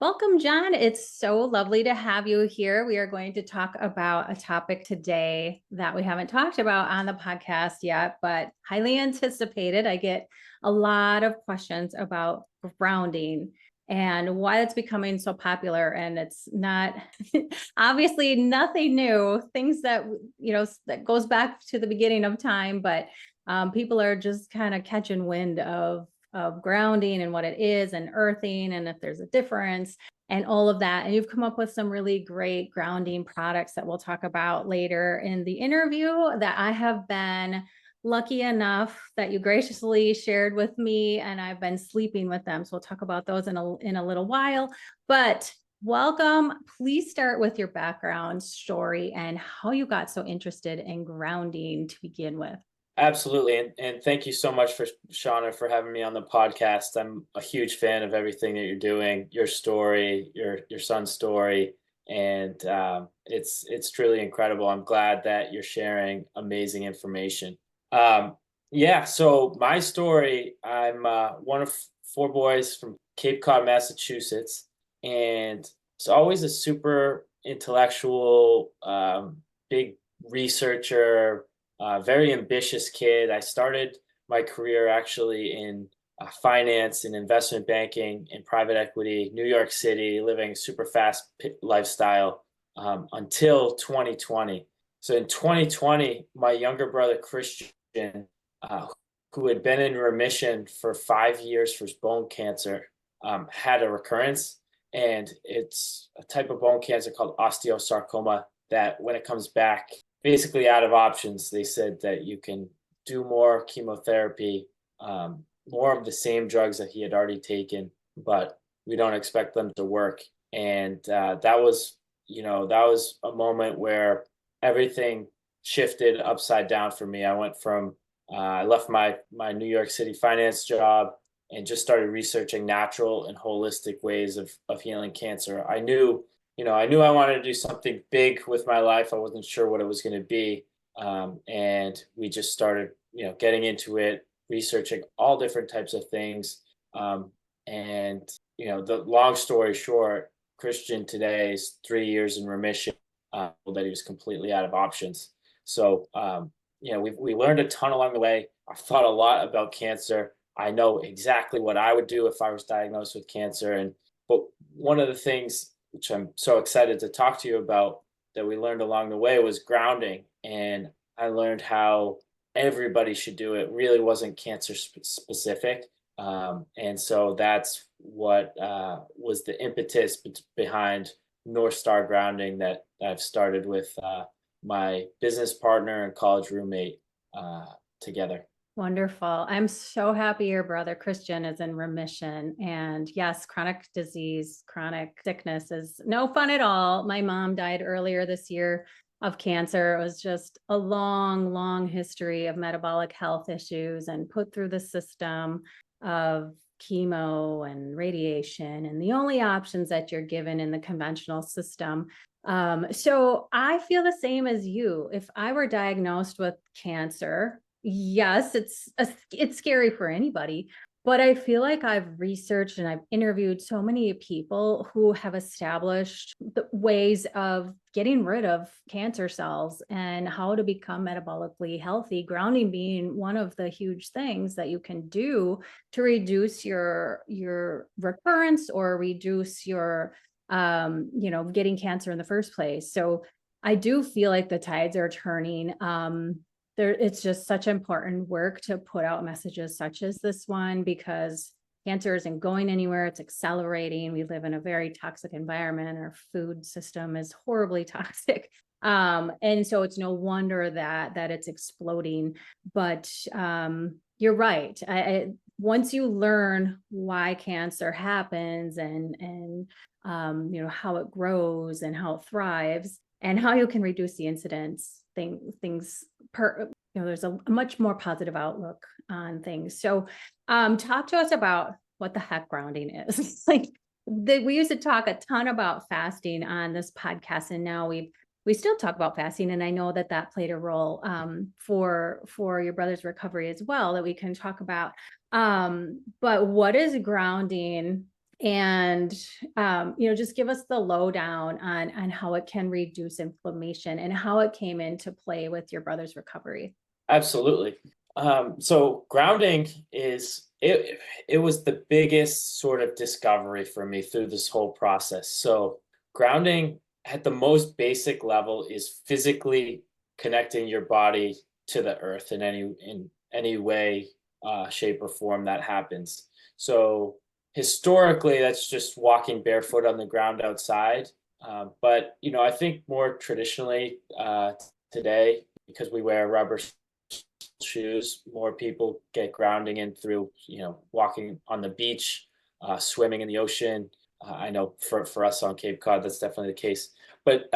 Welcome, Jon. It's so lovely to have you here. We are going to talk about a topic today that we haven't talked about on the podcast yet, but highly anticipated. I get a lot of questions about grounding and why it's becoming so popular. And it's not obviously nothing new, things that, that goes back to the beginning of time, but people are just kind of catching wind of grounding and what it is and earthing and if there's a difference and all of that. And you've come up with some really great grounding products that we'll talk about later in the interview that I have been lucky enough that you graciously shared with me, and I've been sleeping with them. So we'll talk about those in a little while. But welcome. Please start with your background story and how you got so interested in grounding to begin with. Absolutely. And thank you so much for Shauna for having me on the podcast. I'm a huge fan of everything that you're doing, your story, your son's story, and it's truly incredible. I'm glad that you're sharing amazing information. Yeah, so my story, I'm one of four boys from Cape Cod, Massachusetts, and it's always a super intellectual, big researcher, very ambitious kid. I started my career actually in finance and investment banking and private equity, New York City, living a super fast lifestyle until 2020. So in 2020, my younger brother Christian, uh, who had been in remission for 5 years for his bone cancer, had a recurrence. And it's a type of bone cancer called osteosarcoma that when it comes back, basically out of options, they said that you can do more chemotherapy, more of the same drugs that he had already taken, but we don't expect them to work. And that was a moment where everything shifted upside down for me. I left my New York City finance job and just started researching natural and holistic ways of healing cancer. I knew I wanted to do something big with my life. I wasn't sure what it was going to be. And we just started, getting into it, researching all different types of things. The long story short, Christian today is 3 years in remission, that he was completely out of options. So, we learned a ton along the way. I've thought a lot about cancer. I know exactly what I would do if I was diagnosed with cancer. But one of the things which I'm so excited to talk to you about, that we learned along the way, was grounding. And I learned how everybody should do it. Really wasn't cancer specific. And so that's what was the impetus behind North Star Grounding that I've started with my business partner and college roommate together. Wonderful. I'm so happy your brother Christian is in remission. And yes, chronic disease, chronic sickness is no fun at all. My mom died earlier this year of cancer. It was just a long, long history of metabolic health issues and put through the system of chemo and radiation and the only options that you're given in the conventional system. So I feel the same as you. If I were diagnosed with cancer, yes, it's scary for anybody, but I feel like I've researched and I've interviewed so many people who have established the ways of getting rid of cancer cells and how to become metabolically healthy, grounding being one of the huge things that you can do to reduce your recurrence or reduce your getting cancer in the first place. So I do feel like the tides are turning. It's just such important work to put out messages such as this one, because cancer isn't going anywhere. It's accelerating. We live in a very toxic environment. Our food system is horribly toxic. And so it's no wonder that it's exploding. But you're right. Once you learn why cancer happens and how it grows and how it thrives and how you can reduce the incidence, there's a much more positive outlook on things. So talk to us about what the heck grounding is. We used to talk a ton about fasting on this podcast, and now we still talk about fasting. And I know that played a role for your brother's recovery as well, that we can talk about. But what is grounding and just give us the lowdown on how it can reduce inflammation and how it came into play with your brother's recovery. Absolutely. So grounding it was the biggest sort of discovery for me through this whole process. So grounding at the most basic level is physically connecting your body to the earth in any way, shape, or form that happens. So historically, that's just walking barefoot on the ground outside. But I think more traditionally today, because we wear rubber shoes, more people get grounding in through walking on the beach, swimming in the ocean. I know for us on Cape Cod, that's definitely the case. But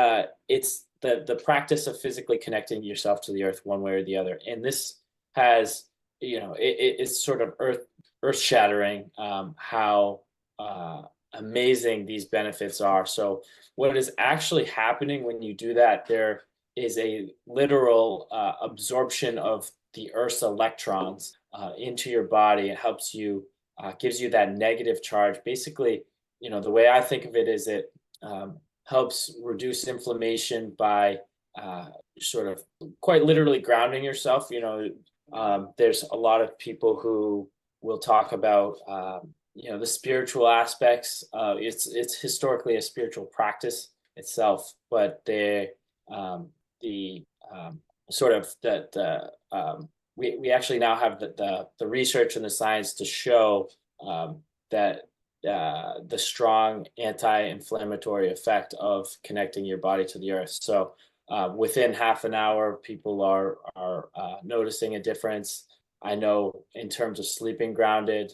it's the practice of physically connecting yourself to the earth one way or the other, and this has it's sort of earth shattering how amazing these benefits are. So what is actually happening when you do that, there is a literal absorption of the Earth's electrons into your body. It helps you, gives you that negative charge. Basically, the way I think of it is it helps reduce inflammation by sort of quite literally grounding yourself. There's a lot of people who will talk about the spiritual aspects. It's historically a spiritual practice itself, but the sort of we actually now have the research and the science to show that the strong anti-inflammatory effect of connecting your body to the earth. So within half an hour, people are noticing a difference. I know in terms of sleeping grounded,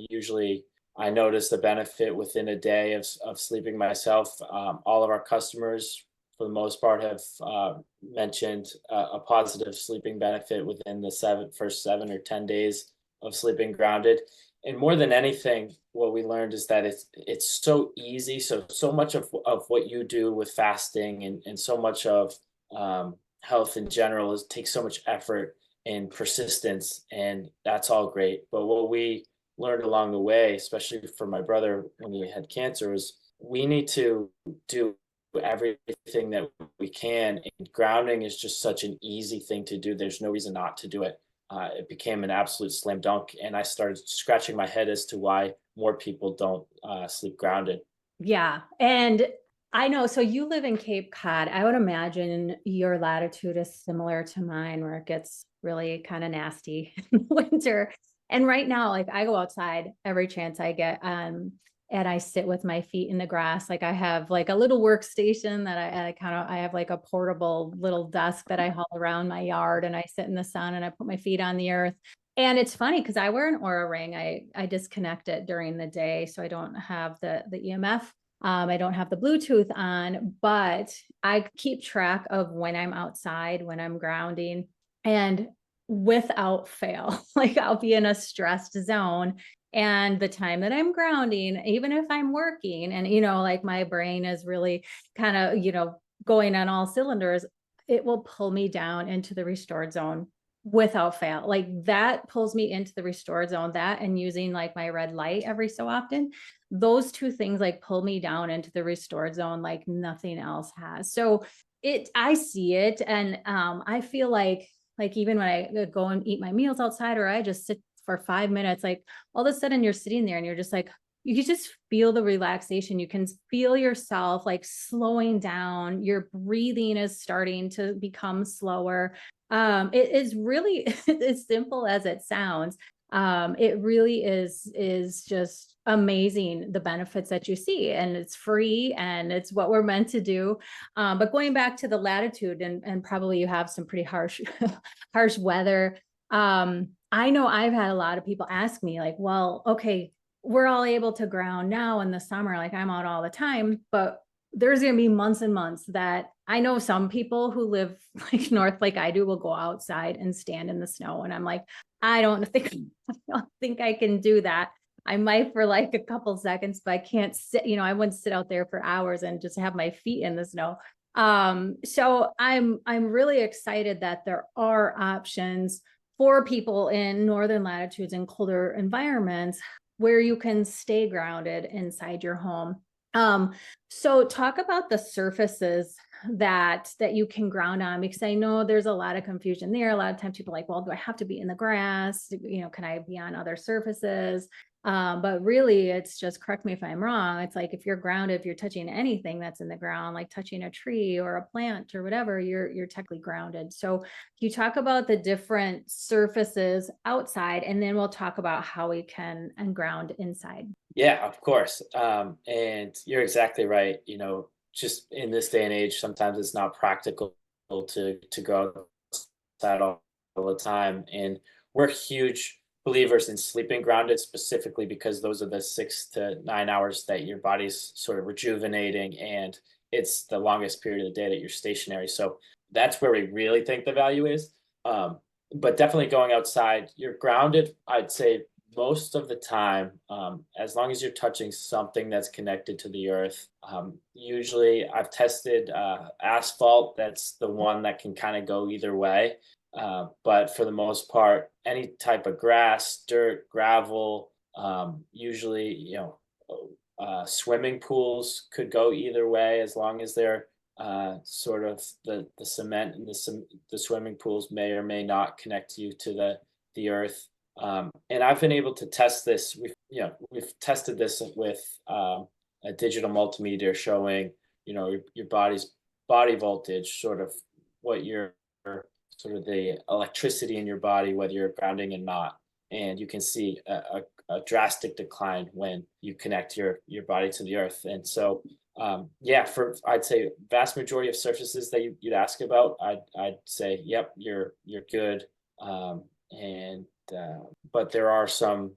usually I notice the benefit within a day of sleeping myself. All of our customers, for the most part, have mentioned a positive sleeping benefit within the first 7 or 10 days of sleeping grounded. And more than anything, what we learned is that it's so easy. So much of what you do with fasting and so much of health in general takes so much effort and persistence, and that's all great. But what we learned along the way, especially for my brother when he had cancer, is we need to do everything that we can, and grounding is just such an easy thing to do. There's no reason not to do it. It became an absolute slam dunk, and I started scratching my head as to why more people don't sleep grounded. Yeah. And I know, so you live in Cape Cod. I would imagine your latitude is similar to mine, where it gets really kind of nasty in winter. And right now, like, I go outside every chance I get, and I sit with my feet in the grass. Like, I have like a little workstation that I have like a portable little desk that I haul around my yard, and I sit in the sun and I put my feet on the earth. And it's funny because I wear an Aura ring. I disconnect it during the day, so I don't have the EMF. I don't have the Bluetooth on, but I keep track of when I'm outside, when I'm grounding, and without fail, like, I'll be in a stressed zone. And the time that I'm grounding, even if I'm working and, like, my brain is really kind of, going on all cylinders, it will pull me down into the restored zone without fail. Like, that pulls me into the restored zone, that and using like my red light every so often. Those two things like pull me down into the restored zone like nothing else has. So I see it. And I feel like even when I go and eat my meals outside, or I just sit for 5 minutes, like, all of a sudden you're sitting there and you're just like, you can just feel the relaxation. You can feel yourself like slowing down. Your breathing is starting to become slower. It is really as simple as it sounds. It really is just amazing, the benefits that you see, and it's free and it's what we're meant to do. But going back to the latitude, and probably you have some pretty harsh harsh weather. I know I've had a lot of people ask me like, well, okay, we're all able to ground now in the summer, like I'm out all the time, but there's going to be months and months that I know some people who live like north, like I do, will go outside and stand in the snow. And I'm like, I don't think I can do that. I might for like a couple seconds, but I can't sit, I wouldn't sit out there for hours and just have my feet in the snow. So I'm really excited that there are options for people in northern latitudes and colder environments where you can stay grounded inside your home. Um, so talk about the surfaces that you can ground on, because I know there's a lot of confusion there. A lot of times people are like, well, do I have to be in the grass? Can I be on other surfaces? But really it's just, correct me if I'm wrong, it's like if you're grounded, if you're touching anything that's in the ground, like touching a tree or a plant or whatever, you're technically grounded. So you talk about the different surfaces outside, and then we'll talk about how we can ground inside. Yeah, of course. And you're exactly right. Just in this day and age, sometimes it's not practical to go outside all the time. And we're huge believers in sleeping grounded, specifically because those are the 6 to 9 hours that your body's sort of rejuvenating, and it's the longest period of the day that you're stationary. So that's where we really think the value is. But definitely going outside, you're grounded, I'd say, most of the time, as long as you're touching something that's connected to the earth. Usually, I've tested asphalt. That's the one that can kind of go either way. But for the most part, any type of grass, dirt, gravel, usually, swimming pools could go either way, as long as they're sort of the cement and the swimming pools may or may not connect you to the earth. And I've been able to test this. We've tested this with a digital multimeter showing, your body's body voltage, sort of what your sort of the electricity in your body, whether you're grounding or not. And you can see a drastic decline when you connect your body to the earth. And so, yeah, for I'd say vast majority of surfaces that you'd ask about, I'd say, yep, you're good. And but there are some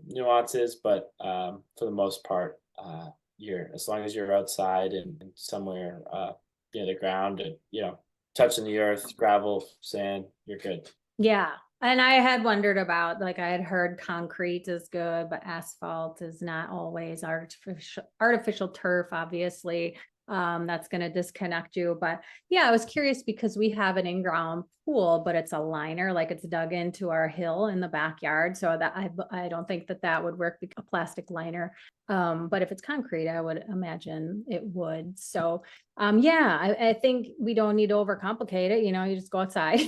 nuances, but for the most part, you're as long as you're outside and somewhere near the ground, and touching the earth, gravel, sand, you're good. Yeah. And I had wondered about, like, I had heard concrete is good, but asphalt is not always. Artificial turf, obviously, that's going to disconnect you. But yeah, I was curious because we have an in-ground pool, but it's a liner, like it's dug into our hill in the backyard. So that I don't think that would work, a plastic liner. But if it's concrete, I would imagine it would. So yeah, I think we don't need to overcomplicate it. You just go outside.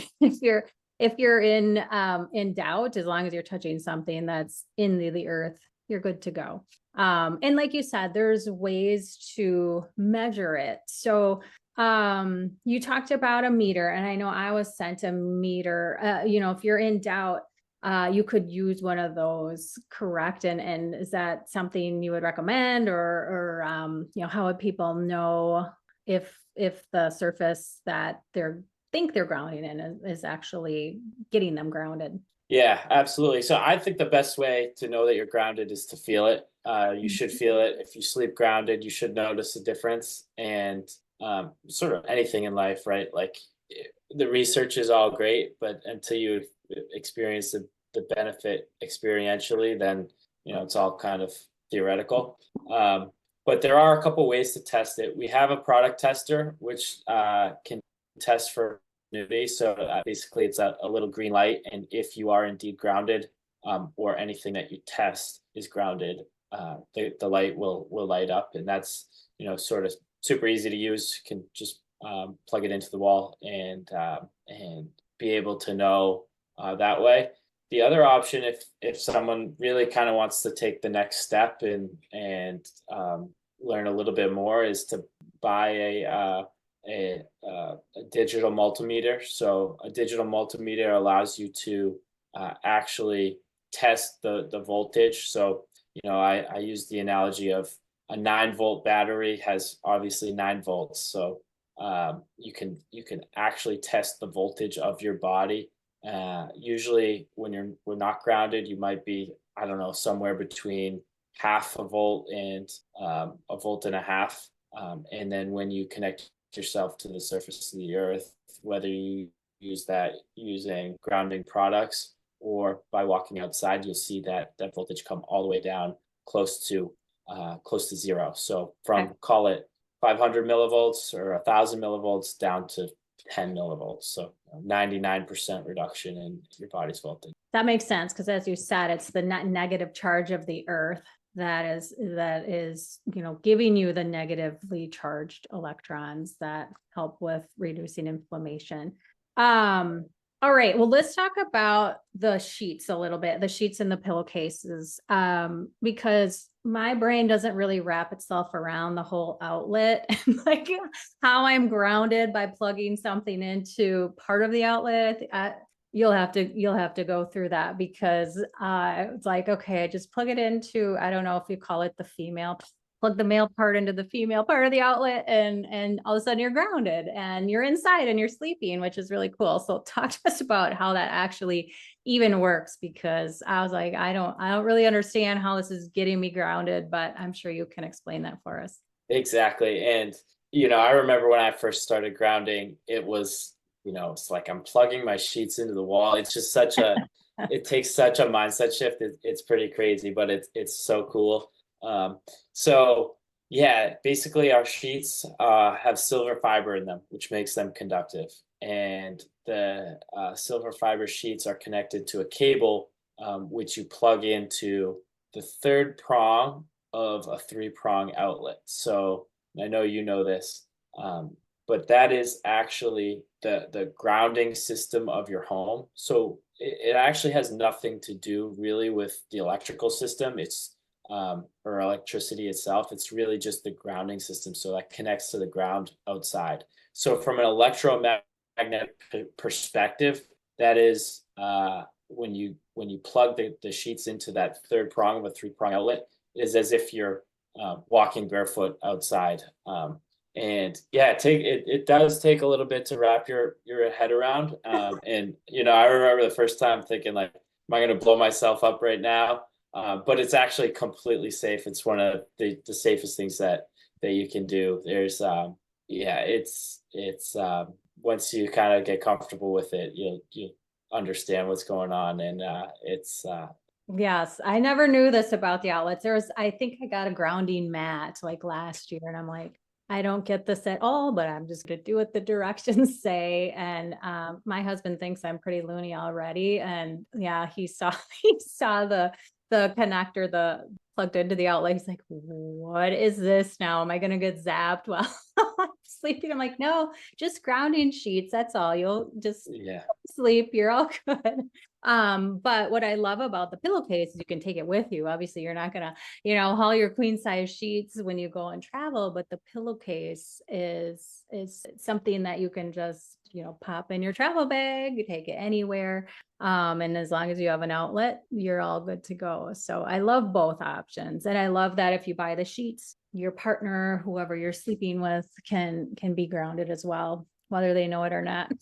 If you're in doubt, as long as you're touching something that's in the earth, you're good to go. And like you said, there's ways to measure it. So you talked about a meter, and I know I was sent a meter. If you're in doubt, you could use one of those, correct? And is that something you would recommend, or how would people know if the surface that they're think they're grounding in is actually getting them grounded? Yeah, absolutely. So I think the best way to know that you're grounded is to feel it. You should feel it. If you sleep grounded, you should notice a difference. And sort of anything in life, right? Like, the research is all great, but until you experience the benefit experientially, then it's all kind of theoretical. But there are a couple ways to test it. We have a product tester which can test for nudity. So basically, it's a little green light, and if you are indeed grounded, or anything that you test is grounded, the light will light up, and that's sort of super easy to use. You can just plug it into the wall and be able to know that way. The other option, if someone really kind of wants to take the next step and learn a little bit more, is to buy a digital multimeter. So a digital multimeter allows you to actually test the voltage. So I use the analogy of a 9-volt battery has obviously 9 volts. So you can actually test the voltage of your body. Usually when we're not grounded, you might be, I don't know, somewhere between half a volt and a volt and a half. And then when you connect yourself to the surface of the earth, whether you use that using grounding products or by walking outside, you'll see that voltage come all the way down close to zero. So from, call it 500 millivolts or 1,000 millivolts down to 10 millivolts. So 99% reduction in your body's voltage. That makes sense, because as you said, it's the negative charge of the earth that is giving you the negatively charged electrons that help with reducing inflammation. All right, well, let's talk about the sheets a little bit, the sheets and the pillowcases, because my brain doesn't really wrap itself around the whole outlet and like how I'm grounded by plugging something into part of the outlet. You'll have to go through that, because it's like, okay, I just plug it into, I don't know if you call it the female, plug the male part into the female part of the outlet, and all of a sudden you're grounded and you're inside and you're sleeping, which is really cool. So talk to us about how that actually even works, because I was like, I don't really understand how this is getting me grounded, but I'm sure you can explain that for us. Exactly. And, I remember when I first started grounding, it's like I'm plugging my sheets into the wall. It's just it takes such a mindset shift. It's pretty crazy, but it's so cool. So yeah, basically our sheets have silver fiber in them, which makes them conductive. And the silver fiber sheets are connected to a cable, which you plug into the third prong of a 3-prong outlet. So I know you know this, but that is actually the grounding system of your home. So it actually has nothing to do really with the electrical system. It's or electricity itself. It's really just the grounding system. So that connects to the ground outside. So from an electromagnetic perspective, that is when you plug the sheets into that third prong of a 3-prong outlet, it is as if you're walking barefoot outside. And yeah, it does take a little bit to wrap your head around. And I remember the first time thinking like, am I going to blow myself up right now? But it's actually completely safe. It's one of the safest things that you can do. There's it's once you kind of get comfortable with it, you understand what's going on, and it's Yes, I never knew this about the outlets. I think I got a grounding mat like last year, and I'm like, I don't get this at all, but I'm just going to do what the directions say. And my husband thinks I'm pretty loony already. And yeah, he saw the connector, the plugged into the outlet. He's like, what is this now? Am I going to get zapped while I'm sleeping? I'm like, no, just grounding sheets. That's all. You'll just sleep. You're all good. But what I love about the pillowcase is you can take it with you. Obviously, you're not gonna, haul your queen size sheets when you go and travel, but the pillowcase is something that you can just, pop in your travel bag, you take it anywhere. And as long as you have an outlet, you're all good to go. So I love both options. And I love that if you buy the sheets, your partner, whoever you're sleeping with, can be grounded as well, whether they know it or not.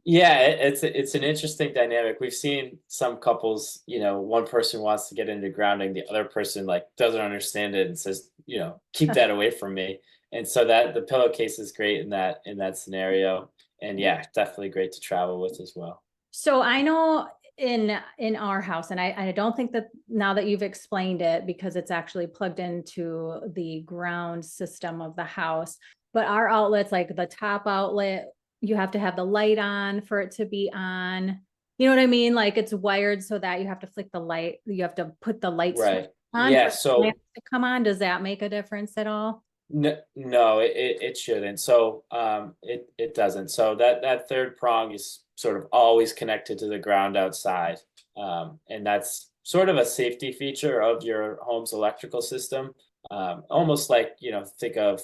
Yeah, it's an interesting dynamic. We've seen some couples, one person wants to get into grounding, the other person like doesn't understand it and says, keep that away from me. And so that the pillowcase is great in that scenario. And yeah, definitely great to travel with as well. So I know in our house, and I don't think that now that you've explained it, because it's actually plugged into the ground system of the house, but our outlets, like the top outlet, you have to have the light on for it to be on. You know what I mean? Like it's wired so that you have to flick the light. You have to put the light switch on Yeah. for So it to come on. Does that make a difference at all? no, it shouldn't. So it doesn't. So that third prong is sort of always connected to the ground outside. And that's sort of a safety feature of your home's electrical system. Almost like, think of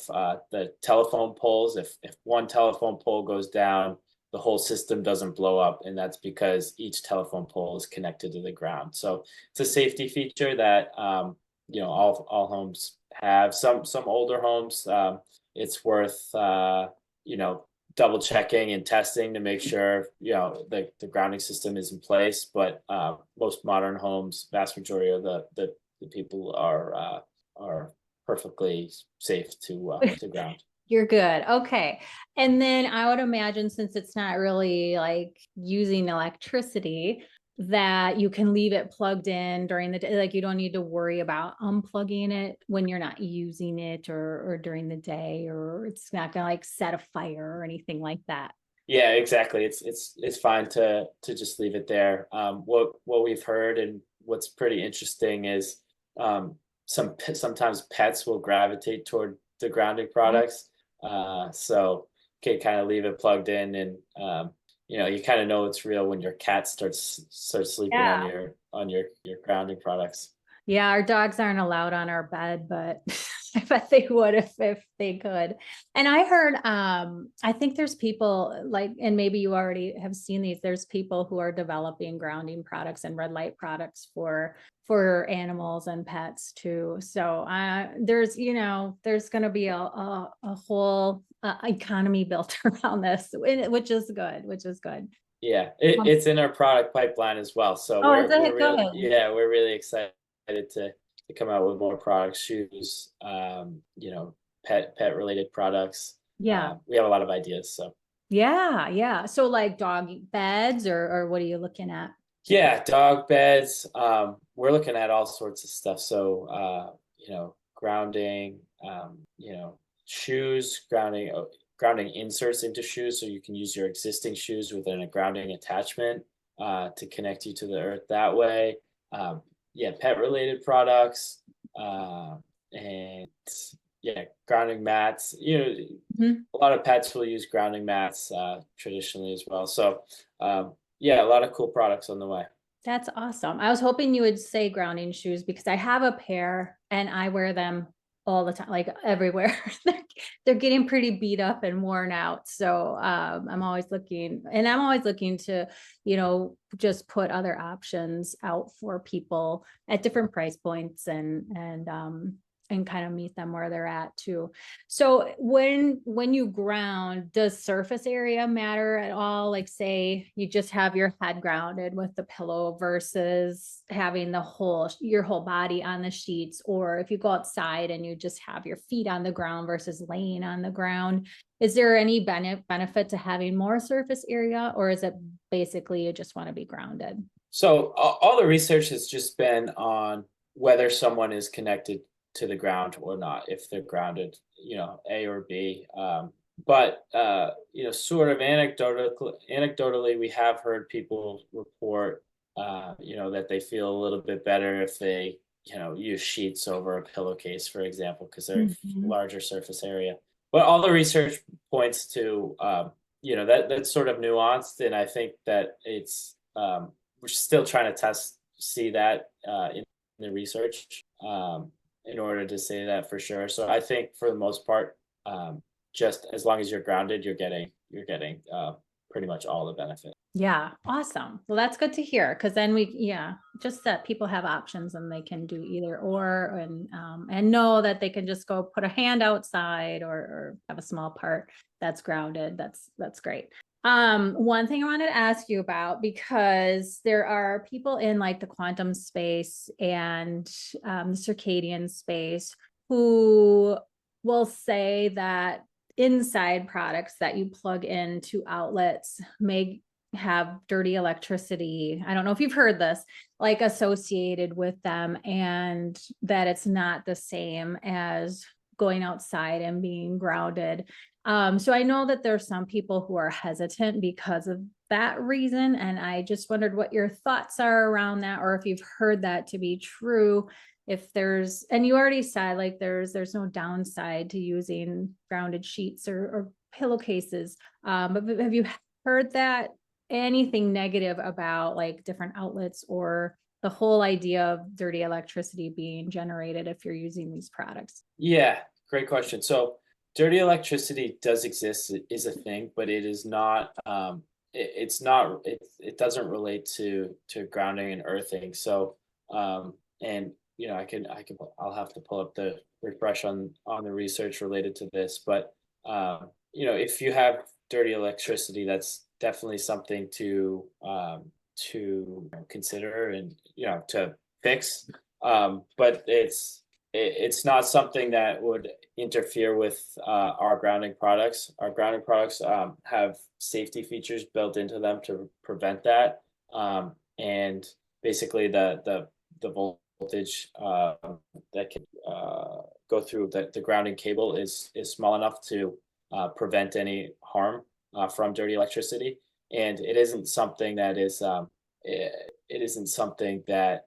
the telephone poles. If one telephone pole goes down, the whole system doesn't blow up, and that's because each telephone pole is connected to the ground. So it's a safety feature that all homes have. Some older homes, it's worth double checking and testing to make sure the grounding system is in place. But most modern homes, vast majority of the people are perfectly safe to ground. You're good. Okay. And then I would imagine, since it's not really like using electricity, that you can leave it plugged in during the day. Like you don't need to worry about unplugging it when you're not using it, or during the day, or it's not going to like set a fire or anything like that. Yeah, exactly. It's fine to just leave it there. What we've heard and what's pretty interesting is sometimes pets will gravitate toward the grounding products. So can kind of leave it plugged in, and you kind of know it's real when your cat starts sleeping on Yeah. your grounding products. Yeah, our dogs aren't allowed on our bed, but I bet they would if they could. And I heard I think there's people like, and maybe you already have seen these, there's people who are developing grounding products and red light products for animals and pets too. So there's, there's going to be a whole economy built around this, which is good, which is good. Yeah, Um, it's in our product pipeline as well. So oh, is we're it really, good? yeah, we're really excited to come out with more products, shoes, pet related products. Yeah. We have a lot of ideas. So Yeah, yeah. So like dog beds or what are you looking at? yeah, dog beds. We're looking at all sorts of stuff. So grounding, shoes, grounding inserts into shoes, so you can use your existing shoes within a grounding attachment to connect you to the earth that way. Yeah, pet related products, and yeah, grounding mats. Mhm. A lot of pets will use grounding mats traditionally as well. So yeah, a lot of cool products on the way. That's awesome. I was hoping you would say grounding shoes because I have a pair and I wear them all the time, like everywhere. They're getting pretty beat up and worn out. So I'm always looking to, just put other options out for people at different price points and kind of meet them where they're at too. So when you ground, does surface area matter at all? Like say you just have your head grounded with the pillow versus having your whole body on the sheets, or if you go outside and you just have your feet on the ground versus laying on the ground. Is there any benefit to having more surface area, or is it basically you just want to be grounded? So all the research has just been on whether someone is connected to the ground or not, if they're grounded, A or B. But sort of anecdotally, we have heard people report, that they feel a little bit better if they, use sheets over a pillowcase, for example, because they're Mhm. larger surface area. But all the research points to, that's sort of nuanced, and I think that we're still trying to see that in the research, in order to say that for sure. So I think for the most part, just as long as you're grounded, you're getting pretty much all the benefit. Yeah, awesome. Well, that's good to hear because then just that people have options and they can do either or and know that they can just go put a hand outside or have a small part that's grounded. That's great. One thing I wanted to ask you about because there are people in like the quantum space and the circadian space who will say that inside products that you plug into outlets may have dirty electricity. I don't know if you've heard this, like associated with them, and that it's not the same as going outside and being grounded. So I know that there's some people who are hesitant because of that reason. And I just wondered what your thoughts are around that, or if you've heard that to be true. And you already said like there's no downside to using grounded sheets or pillowcases. But have you heard that anything negative about like different outlets or the whole idea of dirty electricity being generated if you're using these products? Yeah, great question. So dirty electricity does exist, it is a thing, but it is not. It's not. It doesn't relate to grounding and earthing. So and I'll have to pull up the refresh on the research related to this, but if you have dirty electricity, that's definitely something to consider and to fix. But it's not something that would interfere with our grounding products. Our grounding products have safety features built into them to prevent that. And basically, the voltage that can go through the grounding cable is small enough to prevent any harm from dirty electricity, and it isn't something that is it isn't something that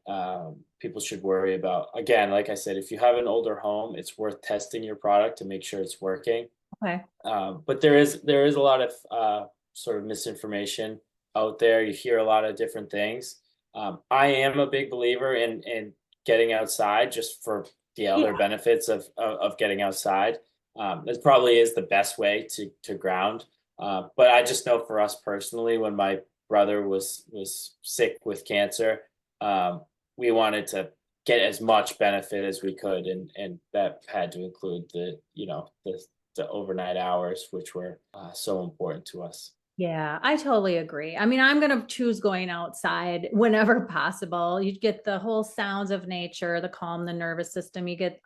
people should worry about. Again, like I said, if you have an older home, it's worth testing your product to make sure it's working. Okay. But there is a lot of sort of misinformation out there. You hear a lot of different things. I am a big believer in getting outside just for the other Yeah. benefits of getting outside. That probably is the best way to ground. But I just know for us personally, when my brother was sick with cancer, we wanted to get as much benefit as we could, and that had to include the overnight hours, which were so important to us. Yeah, I totally agree. I mean, I'm going to choose going outside whenever possible. You get the whole sounds of nature, the calm, the nervous system. You get,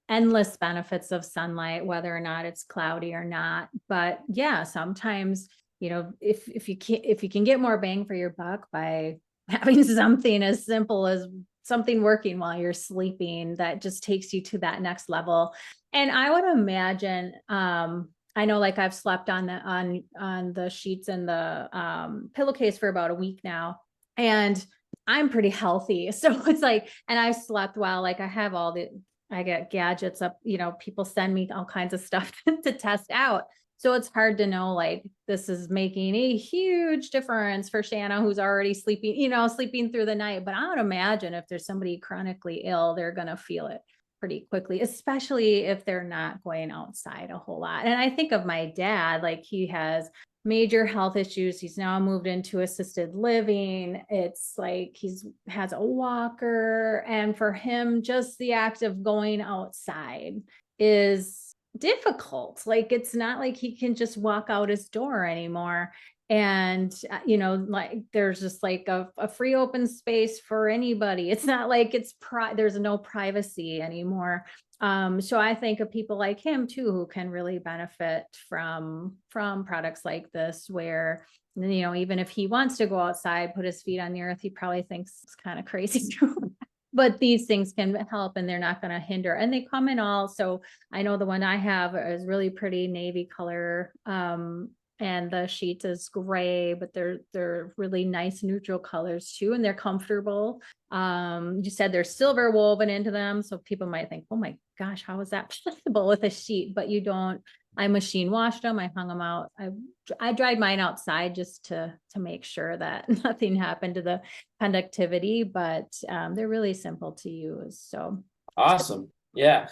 endless benefits of sunlight, whether or not it's cloudy or not. But yeah, sometimes, if you can get more bang for your buck by having something as simple as something working while you're sleeping, that just takes you to that next level. And I would imagine, I know, like, I've slept on the sheets and the pillowcase for about a week now, and I'm pretty healthy. So it's like, and I slept well. Like, I get gadgets up, people send me all kinds of stuff to test out. So it's hard to know, like, this is making a huge difference for Shanna, who's already sleeping, sleeping through the night. But I would imagine if there's somebody chronically ill, they're going to feel it pretty quickly, especially if they're not going outside a whole lot. And I think of my dad, like, he has major health issues. He's now moved into assisted living. It's like has a walker. And for him, just the act of going outside is difficult. Like, it's not like he can just walk out his door anymore. And, like, there's just like a free open space for anybody. It's not like there's no privacy anymore. So I think of people like him too, who can really benefit from products like this, where, even if he wants to go outside, put his feet on the earth, he probably thinks it's kind of crazy too. But these things can help, and they're not going to hinder. And they come in all. So I know the one I have is really pretty navy color. And the sheet is gray, but they're really nice neutral colors too, and they're comfortable. You said there's silver woven into them, so people might think, oh my gosh, how is that possible with a sheet? But you don't. I machine washed them. I hung them out. I dried mine outside just to make sure that nothing happened to the conductivity, but they're really simple to use. So Awesome. Yeah.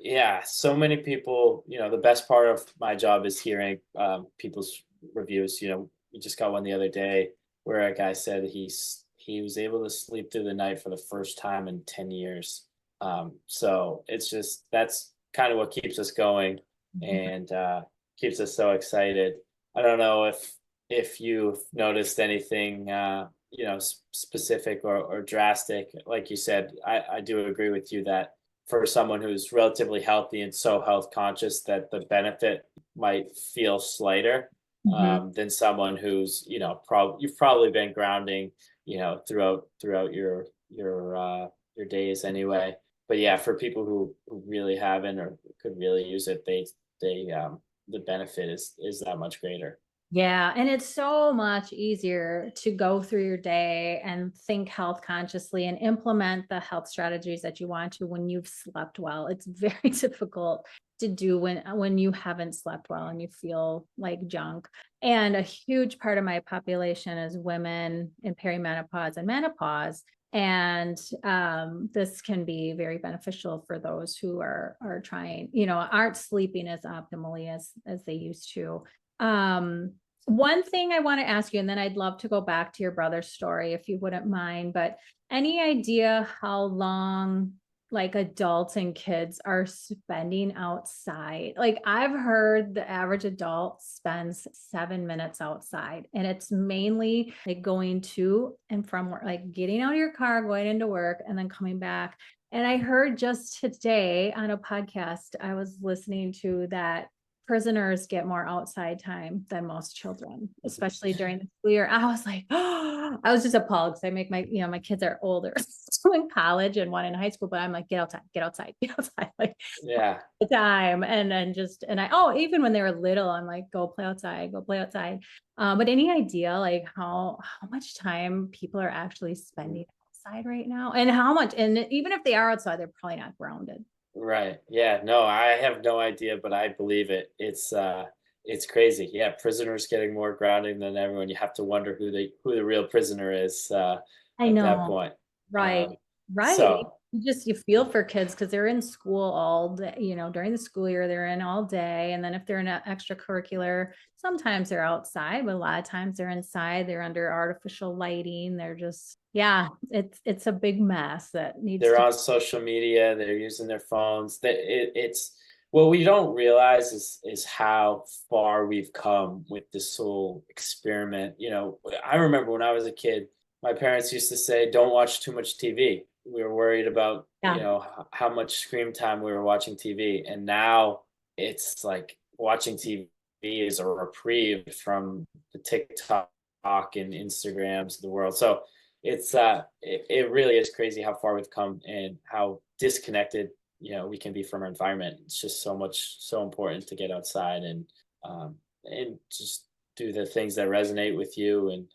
Yeah, so many people, the best part of my job is hearing people's reviews. We just got one the other day where a guy said he was able to sleep through the night for the first time in 10 years. So it's just, that's kind of what keeps us going and keeps us so excited. I don't know if you've noticed anything specific or drastic. Like you said, I do agree with you that for someone who's relatively healthy and so health conscious, that the benefit might feel slighter than someone who's you've probably been grounding throughout your days anyway. But yeah, for people who really haven't or could really use it, they the benefit is that much greater. Yeah. And it's so much easier to go through your day and think health consciously and implement the health strategies that you want to when you've slept well. It's very difficult to do when you haven't slept well and you feel like junk. And a huge part of my population is women in perimenopause and menopause. And this can be very beneficial for those who are trying, aren't sleeping as optimally as they used to. One thing I want to ask you, and then I'd love to go back to your brother's story if you wouldn't mind, but any idea how long, like, adults and kids are spending outside? Like, I've heard the average adult spends 7 minutes outside, and it's mainly like going to and from work, like getting out of your car, going into work, and then coming back. And I heard just today on a podcast I was listening to that prisoners get more outside time than most children, especially during the school year. I was like, oh, I was just appalled because I make my kids are older, two in college and one in high school, but I'm like, get outside, get outside, get outside, like Yeah. the time. And then even when they were little, I'm like, go play outside, go play outside. But any idea like how much time people are actually spending outside right now, and how much, and even if they are outside, they're probably not grounded. Right. Yeah. No, I have no idea, but I believe it. It's crazy. Yeah, prisoners getting more grounding than everyone. You have to wonder who the real prisoner is I at that know. point. Right. Um, Right. so You feel for kids because they're in school all day, during the school year, they're in all day. And then if they're in an extracurricular, sometimes they're outside, but a lot of times they're inside, they're under artificial lighting. They're just, yeah, it's a big mess that needs they're to, on social media, they're using their phones. It's what we don't realize is how far we've come with this whole experiment. I remember when I was a kid, my parents used to say, "Don't watch too much TV." We were worried about, yeah, how much screen time we were watching TV, and now it's like watching TV is a reprieve from the TikTok and Instagrams of the world. So it really is crazy how far we've come and how disconnected we can be from our environment. It's just so important to get outside and just do the things that resonate with you and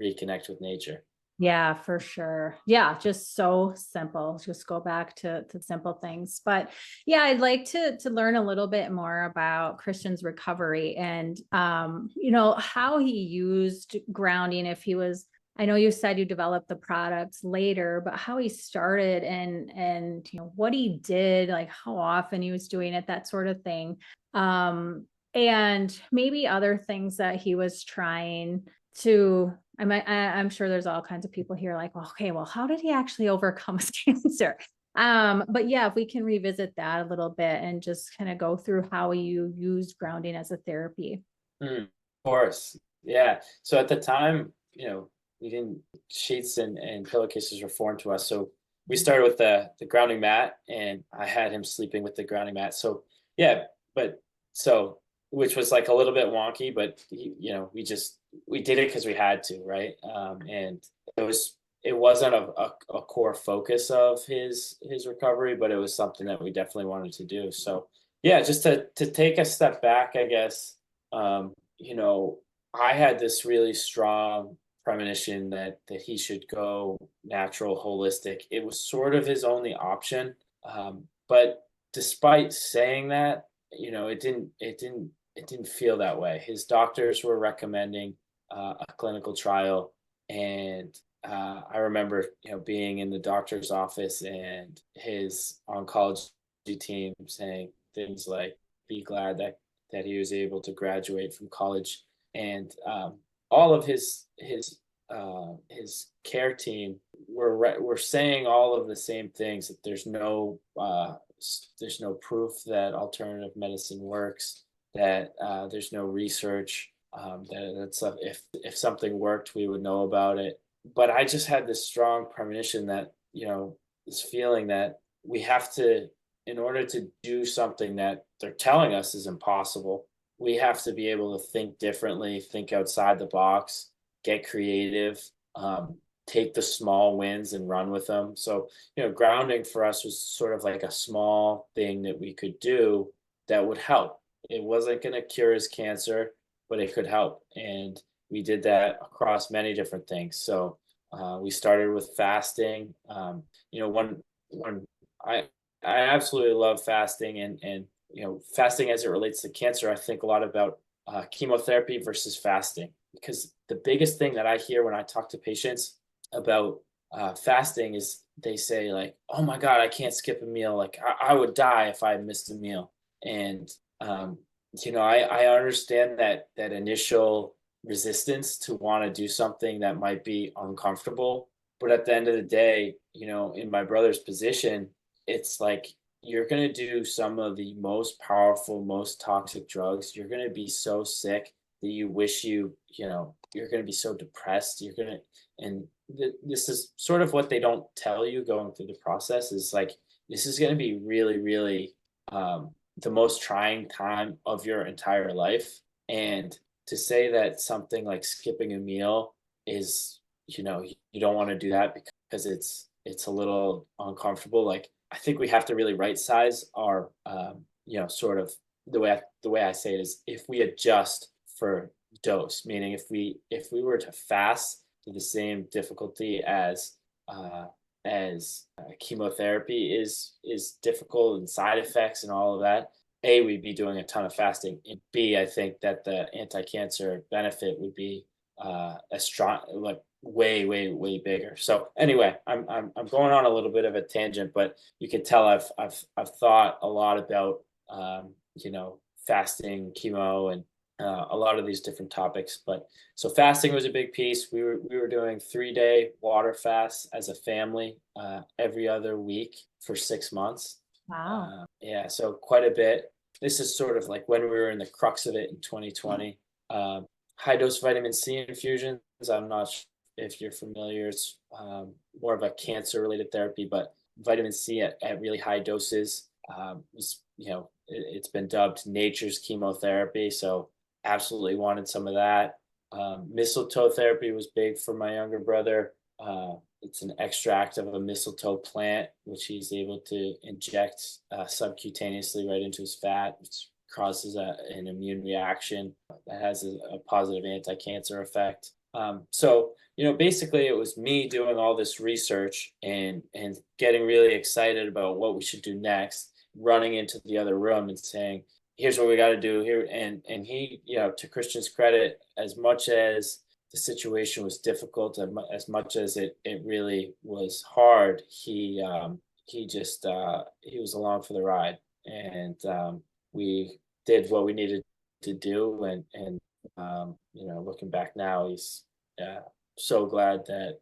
reconnect with nature. yeah, for sure. Yeah, just so simple. Just go back to simple things. But yeah, I'd like to learn a little bit more about Christian's recovery and how he used grounding. If he was, I know you said you developed the products later, but how he started and what he did, like how often he was doing it, that sort of thing. And maybe other things that he was trying to, I'm sure there's all kinds of people here like, well, okay, well, how did he actually overcome his cancer? But yeah, if we can revisit that a little bit and just kind of go through how you used grounding as a therapy. Of course. Yeah. So at the time, we didn't sheets and pillowcases were foreign to us. So we started with the grounding mat and I had him sleeping with the grounding mat. So yeah, but so which was like a little bit wonky, but we did it because we had to, right? And it wasn't a core focus of his recovery, but it was something that we definitely wanted to do. So yeah, just to take a step back, I guess. um, I had this really strong premonition that he should go natural, holistic. It was sort of his only option. But despite saying that, it didn't feel that way. His doctors were recommending a clinical trial, and I remember, being in the doctor's office and his oncology team saying things like, "Be glad that he was able to graduate from college," and all of his care team were saying all of the same things, that there's no proof that alternative medicine works, that there's no research, if something worked, we would know about it. But I just had this strong premonition that, this feeling that we have to, in order to do something that they're telling us is impossible, we have to be able to think differently, think outside the box, get creative, take the small wins and run with them. So, grounding for us was sort of like a small thing that we could do that would help. It wasn't going to cure his cancer, but it could help. And we did that across many different things. So we started with fasting. One I I absolutely love fasting, and fasting as it relates to cancer. I think a lot about chemotherapy versus fasting, because the biggest thing that I hear when I talk to patients about fasting is they say like, "Oh my God, I can't skip a meal. Like I would die if I missed a meal." And um, I understand that initial resistance to want to do something that might be uncomfortable, but at the end of the day, in my brother's position, it's like you're going to do some of the most powerful, most toxic drugs. You're going to be so sick that you wish you're going to be so depressed. And this is sort of what they don't tell you going through the process, is like, this is going to be really, really the most trying time of your entire life. And to say that something like skipping a meal is, you don't want to do that because it's a little uncomfortable. Like, I think we have to really right size our, sort of the way I say it is, if we adjust for dose, meaning if we were to fast to the same difficulty as chemotherapy is difficult, and side effects and all of that, A, we'd be doing a ton of fasting, and B, I think that the anti-cancer benefit would be as strong, like way, way, way bigger. So anyway, I'm going on a little bit of a tangent, but you can tell I've thought a lot about fasting, chemo, and a lot of these different topics. But so fasting was a big piece. We were doing 3-day water fasts as a family every other week for 6 months. Wow. Yeah, so quite a bit. This is sort of like when we were in the crux of it in 2020. High dose vitamin C infusions. I'm not sure if you're familiar. It's more of a cancer related therapy, but vitamin C at really high doses was, it's been dubbed nature's chemotherapy. So absolutely wanted some of that. Mistletoe therapy was big for my younger brother. It's an extract of a mistletoe plant, which he's able to inject subcutaneously right into his fat, which causes an immune reaction that has a positive anti-cancer effect. So, basically it was me doing all this research and getting really excited about what we should do next, running into the other room and saying, here's what we got to do here. And he, to Christian's credit, as much as the situation was difficult, as much as it really was hard, he just he was along for the ride, and we did what we needed to do. And looking back now, he's so glad that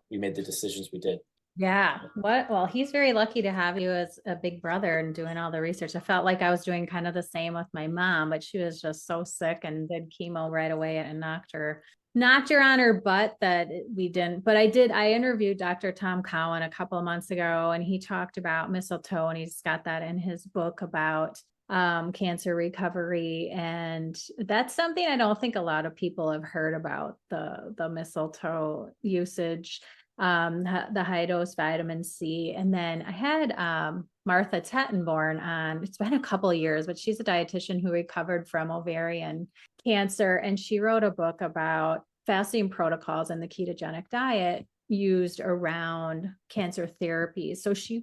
we made the decisions we did. Yeah. Well, he's very lucky to have you as a big brother and doing all the research. I felt like I was doing kind of the same with my mom, but she was just so sick and did chemo right away and knocked her on her butt that we didn't. But I interviewed Dr. Tom Cowan a couple of months ago, and he talked about mistletoe, and he's got that in his book about cancer recovery. And that's something I don't think a lot of people have heard about, the mistletoe usage, the high dose vitamin C. And then I had Martha Tettenborn on. It's been a couple of years, but she's a dietitian who recovered from ovarian cancer. And she wrote a book about fasting protocols and the ketogenic diet used around cancer therapy. So she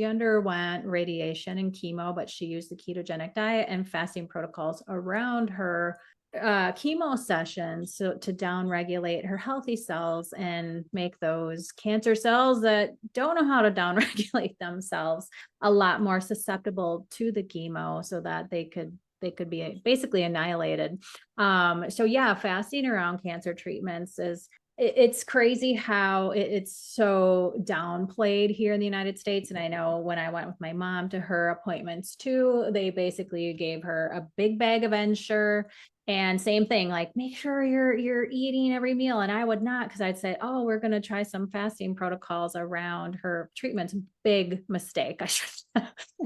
underwent radiation and chemo, but she used the ketogenic diet and fasting protocols around her chemo sessions, so to downregulate her healthy cells and make those cancer cells that don't know how to downregulate themselves a lot more susceptible to the chemo, so that they could be basically annihilated. So yeah, fasting around cancer treatments it's crazy how it's so downplayed here in the United States. And I know when I went with my mom to her appointments too, they basically gave her a big bag of Ensure. And same thing, like, make sure you're eating every meal. And I would not, because I'd say, oh, we're going to try some fasting protocols around her treatments. Big mistake. I should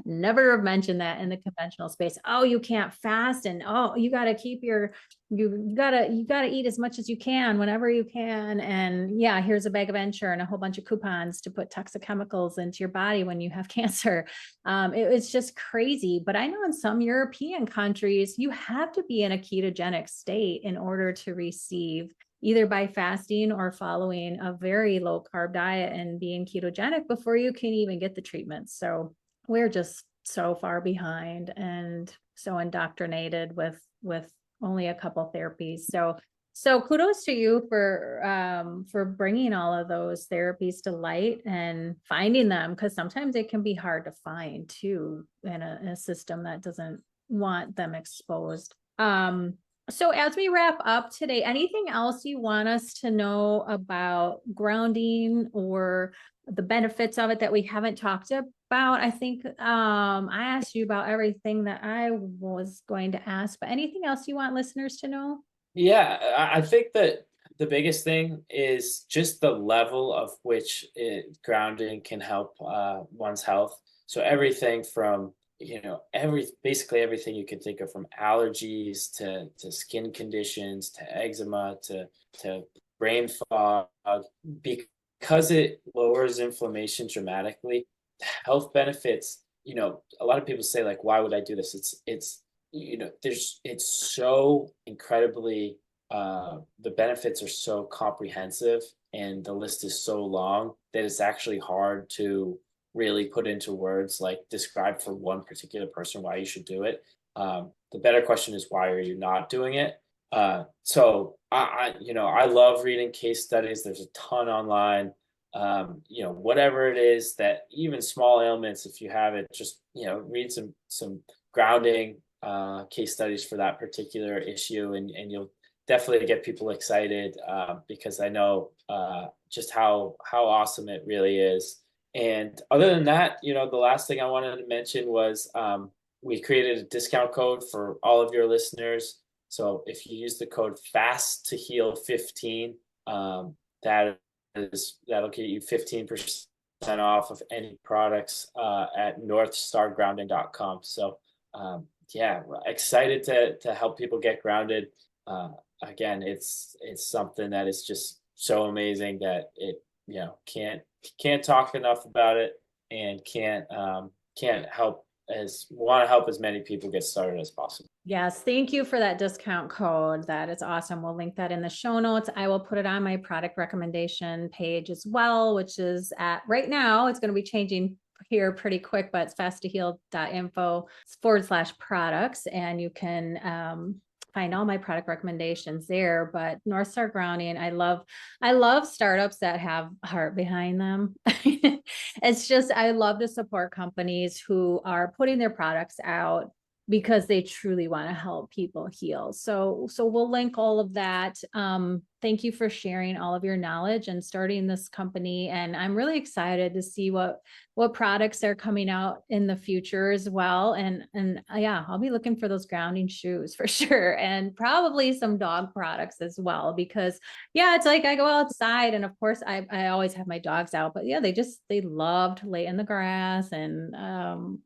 never have mentioned that in the conventional space. Oh, you can't fast, and oh, you got to keep you gotta eat as much as you can whenever you can. And yeah, here's a bag of Ensure and a whole bunch of coupons to put toxic chemicals into your body when you have cancer. It's just crazy. But I know in some European countries, you have to be in a ketogenic state in order to receive, either by fasting or following a very low carb diet and being ketogenic, before you can even get the treatment. So we're just so far behind and so indoctrinated with only a couple therapies. So kudos to you for bringing all of those therapies to light and finding them, because sometimes it can be hard to find too in a system that doesn't want them exposed. So as we wrap up today, anything else you want us to know about grounding or the benefits of it that we haven't talked about? I think I asked you about everything that I was going to ask, but anything else you want listeners to know? Yeah, I think that the biggest thing is just the level of which grounding can help one's health. So everything from basically everything you can think of, from allergies to skin conditions to eczema to brain fog, because it lowers inflammation dramatically. The health benefits, a lot of people say, like, why would I do this? It's so incredibly, the benefits are so comprehensive and the list is so long that it's actually hard to really put into words, like describe for one particular person why you should do it. The better question is, why are you not doing it? I love reading case studies. There's a ton online. Whatever it is, that even small ailments, if you have it, just read some grounding case studies for that particular issue, and you'll definitely get people excited, because I know just how awesome it really is. And other than that, the last thing I wanted to mention was, we created a discount code for all of your listeners. So if you use the code FAST to heal 15, that'll get you 15% off of any products at northstargrounding.com. So yeah, excited to help people get grounded. Again, it's something that is just so amazing that it can't talk enough about it, and can't help as want to help as many people get started as possible. Yes, thank you for that discount code. That is awesome. We'll link that in the show notes. I will put it on my product recommendation page as well, which is at right now. It's going to be changing here pretty quick, but it's fasttoheal.info/products. And you can find all my product recommendations there. But North Star Grounding, I love startups that have heart behind them. It's just, I love to support companies who are putting their products out because they truly want to help people heal. So we'll link all of that. Thank you for sharing all of your knowledge and starting this company. And I'm really excited to see what products are coming out in the future as well. And yeah, I'll be looking for those grounding shoes for sure. And probably some dog products as well, because yeah, it's like I go outside and of course I always have my dogs out, but yeah, they love to lay in the grass, and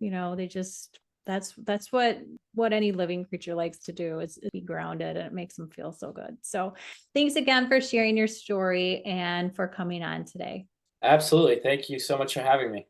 they just, that's what any living creature likes to do, is be grounded, and it makes them feel so good. So thanks again for sharing your story and for coming on today. Absolutely. Thank you so much for having me.